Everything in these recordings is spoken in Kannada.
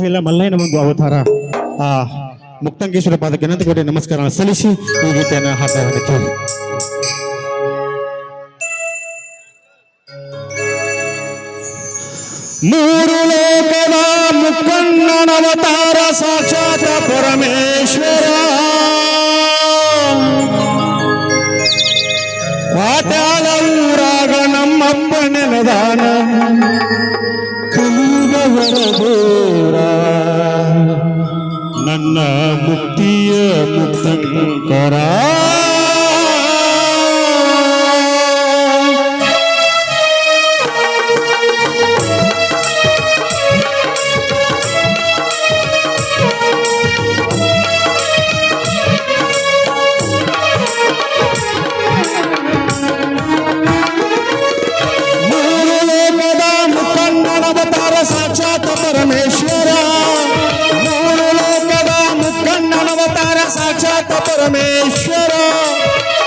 ಇಲ್ಲ ಮಲ್ಲಯ್ಯನ ಒಂದು ಅವತಾರ ಆ ಮುಕ್ತಂಗೇಶ್ವರ ಪಾದಕ್ಕೆ ಅನಂತ ಕೋಟಿ ನಮಸ್ಕಾರ ಸಲ್ಲಿಸಿ ಈ ಗೀತೆಯನ್ನು ಹಾಡ್ತಾ ಕೇಳಿ. ಮೂರು ಲೋಕದ ಮುಕ್ಕಣ್ಣನವತಾರ ಸಾಕ್ಷಾತ್ ಪರಮೇಶ್ವರ ಪಾಟ್ಯಾಲ ಊರಾಗ ನಮ್ಮಪ್ಪ ನೆನದಾನ ಕಲಿಯುಗವರ ದೇವರ ನನ್ನ ಮುಕ್ತಿಯ ಮುಕ್ತಂಕರ. ಸಾಕ್ಷಾತ್ ಪರಮೇಶ್ವರ ಮೂರು ಲೋಕದ ಮುಕ್ಕಣ್ಣನವತಾರ ಸಾಕ್ಷಾತ್ ಪರಮೇಶ್ವರ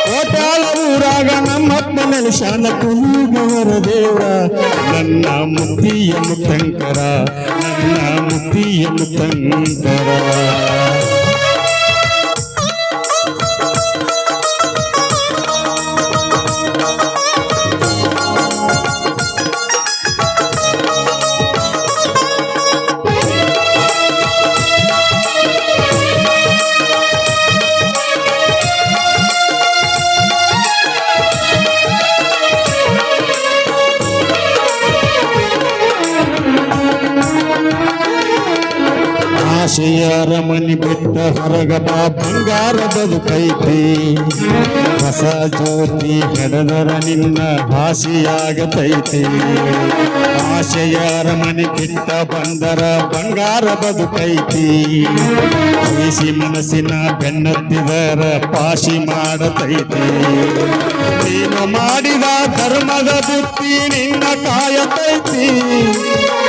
ಕೋಟ್ಯಾಲ ಊರಾಗ ನಮ್ಮಪ್ಪ ನೆಲೆಸಾನ ಕಲಿಯುಗವರ ದೇವರ ನನ್ನ ಮುಕ್ತಿಯ ಮುಕ್ತಂಕರ ನನ್ನ ಮುಕ್ತಿಯ ಮುಕ್ತಂಕರ. ಆಶೆಯ ರಮಣಿ ಬಿಟ್ಟ ಹೊರಗ ಬಾ ಬಂಗಾರ ಬದುಕೈತಿ ಹೊಸ ಜ್ಯೋತಿ ಹೆಡದರ ನಿನ್ನ ಹಾಸಿಯಾಗತೈತಿ. ಆಶೆಯ ರಮಣಿ ಬಿಟ್ಟ ಬಂದರ ಬಂಗಾರ ಬದುಕೈತಿ ಬಿಸಿ ಮನಸ್ಸಿನ ಬೆನ್ನತ್ತಿದರ ಪಾಶಿ ಮಾಡತೈತಿ. ನೀನು ಮಾಡಿದ ಧರ್ಮದ ಬುತ್ತಿ ನಿನ್ನ ಕಾಯತೈತಿ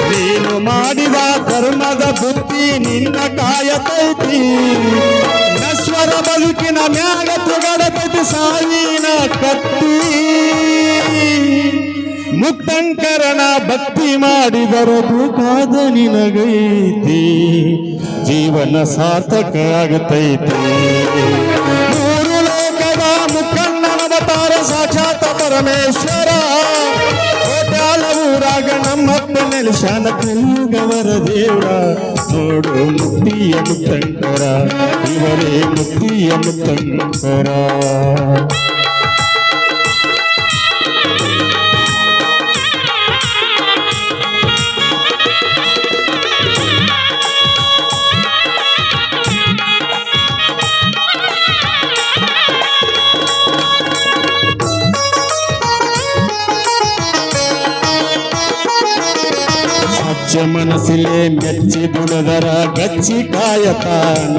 ನೀನು ಮಾಡಿದ ಧರ್ಮದ ಬುತ್ತಿ ನಿನ್ನ ಕಾಯತೈತಿ. ನಶ್ವರ ಬದುಕಿನ ಮ್ಯಾಗ ತುಗಡತೈತಿ ಸಾವಿನ ಕತ್ತಿ. ಮುಕ್ತಂಕರನ ಭಕ್ತಿ ಮಾಡಿದರು ಬೇಕಾದ ನಿನಗೈತಿ ಜೀವನ ಸಾರ್ಥಕ ಆಗತೈತಿ. ಮೂರು ಲೋಕದ ಮುಕ್ಕಣ್ಣನವತಾರ ಸಾಕ್ಷಾತ್ ಪರಮೇಶ್ವರ ಕೋಟ್ಯಾಲ ಊರಾಗ ನಮ್ಮಪ್ಪ ನೆಲೆಸಾನ ಕಲಿಯುಗವರ ದೇವರ ನೋಡು ಮುಕ್ತಿಯ ಮುಕ್ತಂಕರ ಇವರೇ ಮುಕ್ತಿಯ ಮುಕ್ತಂಕರ. ಮನಸ್ಸಿಲೆ ಮೆಚ್ಚಿ ದುಡದರ ಗಚ್ಚಿ ಕಾಯತಾನ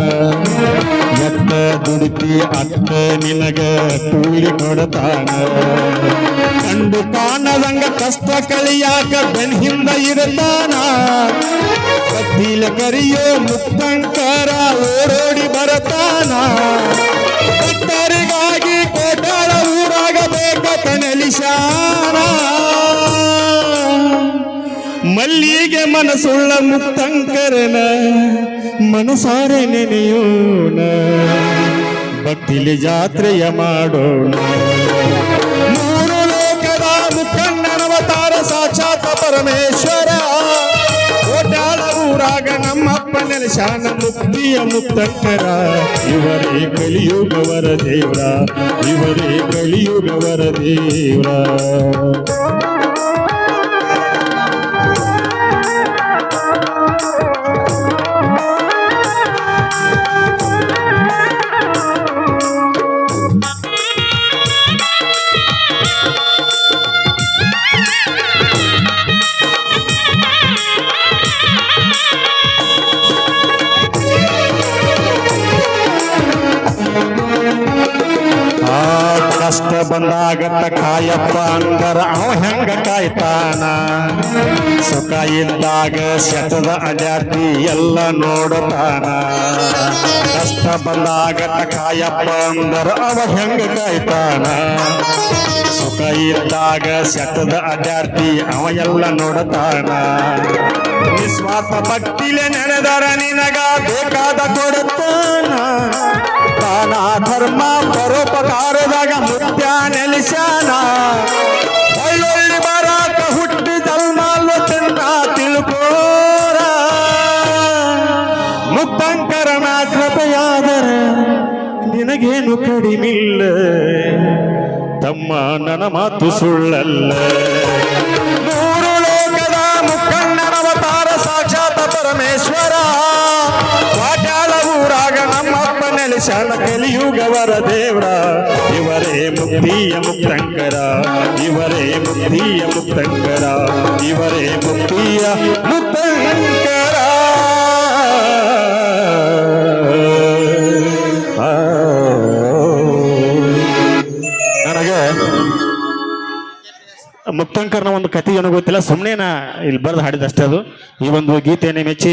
ಎತ್ತ ದುಡಿತಿ ಅತ್ತ ನಿನಗ ಕೂಲಿ ಕೊಡತಾನ. ಕಂಡು ಕಾಣದಂಗ ಕಷ್ಟ ಕಳಿಯಾಕ ಬೆನ್ ಹಿಂದ ಇರತಾನ. ಕತ್ತಿಲ ಕರಿಯೋ ಮುಕ್ತಂಕರ ಓಡೋಡಿ ಬರತಾನ. ಭಕ್ತರಿಗಾಗಿ ಕೋಟ್ಯಾಳ ಊರಾಗ ಬೇಕತ ನೆಲಿಸಾನ. ಮಲ್ಲಿಗೆ ಮನಸ್ಸುಳ್ಳ ಮುಕ್ತಂಕರನ ಮನಸಾರೆ ನೆನೆಯೋಣ ಭಕ್ತಿಲಿ ಜಾತ್ರೆಯ ಮಾಡೋಣ. ಮೂರು ಲೋಕದ ಮುಕ್ಕಣ್ಣನವತಾರ ಸಾಕ್ಷಾತ್ ಪರಮೇಶ್ವರ ಕೋಟ್ಯಾಳ ಊರಾಗ ನಮ್ಮಪ್ಪ ನೆಲೆಸಾನ ಮುಕ್ತಿಯ ಮುಕ್ತಂಕರ ಇವರೇ ಕಲಿಯುಗವರ ದೇವರ ಇವರೇ ಕಲಿಯುಗವರ ದೇವರ. ಕಷ್ಟ ಬಂದಾಗತ್ತ ಕಾಯಪ್ಪ ಅಂದರ ಅವ ಹೆಂಗ ಕಾಯ್ತಾನ. ಸುಖ ಇದ್ದಾಗ ಶತದ ಅಜಾತಿ ಎಲ್ಲ ನೋಡತಾನ. ಕಷ್ಟ ಬಂದಾಗತ್ತ ಕಾಯಪ್ಪ ಅಂದರ ಅವ ಹೆಂಗ ಕಾಯ್ತಾನ. ಸುಖ ಇದ್ದಾಗ ಶತದ ಅಜಾತಿ ಅವ ಎಲ್ಲ ನೋಡತಾನ. ನಿಸ್ವಾರ್ಥ ಭಕ್ತಿಲೆ ನೆನೆದರ ನಿನಗ ಬೇಕಾದ ಕೊಡುತ್ತಾನ ದಾನ ಧರ್ಮ ಪರೋಪಕಾರದಾಗ ಮುತ್ಯ ನೆಲೆಸ್ಯಾನ ಒಳ್ಳೊಳ್ಳೆ ಬರಾಕ ಹುಟ್ಟಿ ಜಲ್ಮಾಲು ತಿನ್ನ ತಿಳ್ಕೋರ ಮುಕ್ತಂಕರನ ಕೃಪೆಯಾದರೆ ನಿನಗೇನು ಕಡಿಮಿಲ್ಲ ತಮ್ಮ ನನ್ನ ಮಾತು ಸುಳ್ಳಲ್ಲ ಮೂರು ಲೋಕದ ಮುಕ್ಕಣ್ಣನವತಾರ ಸಾಕ್ಷಾತ್ ಪರಮೇಶ್ವರ ವಾಟ್ಯಾಳ ಊರಾಗ ನಮ್ಮಪ್ಪ ನೆಲೆಸ್ಯಾನ ಕಲಿಯುಗವರ ದೇವ್ರ ಇವರೇ ಮುಕ್ತಿಯ ಮುಕ್ತಂಕರ ಇವರೇ ಮುಕ್ತಿಯ ಮುಕ್ತಂಕರ ಇವರೇ ಮುಕ್ತಿಯ ಮುಕ್ತಂಕರ ನನಗೆ ಮುಕ್ತಂಕರ್ನ ಒಂದು ಕಥೆ ಏನೋ ಗೊತ್ತಿಲ್ಲ ಸುಮ್ಮನೆ ನಾ ಇಲ್ಲಿ ಬರೆದು ಹಾಡಿದಷ್ಟೇ ಅದು ಈ ಒಂದು ಗೀತೆಯನ್ನು ಮೆಚ್ಚಿ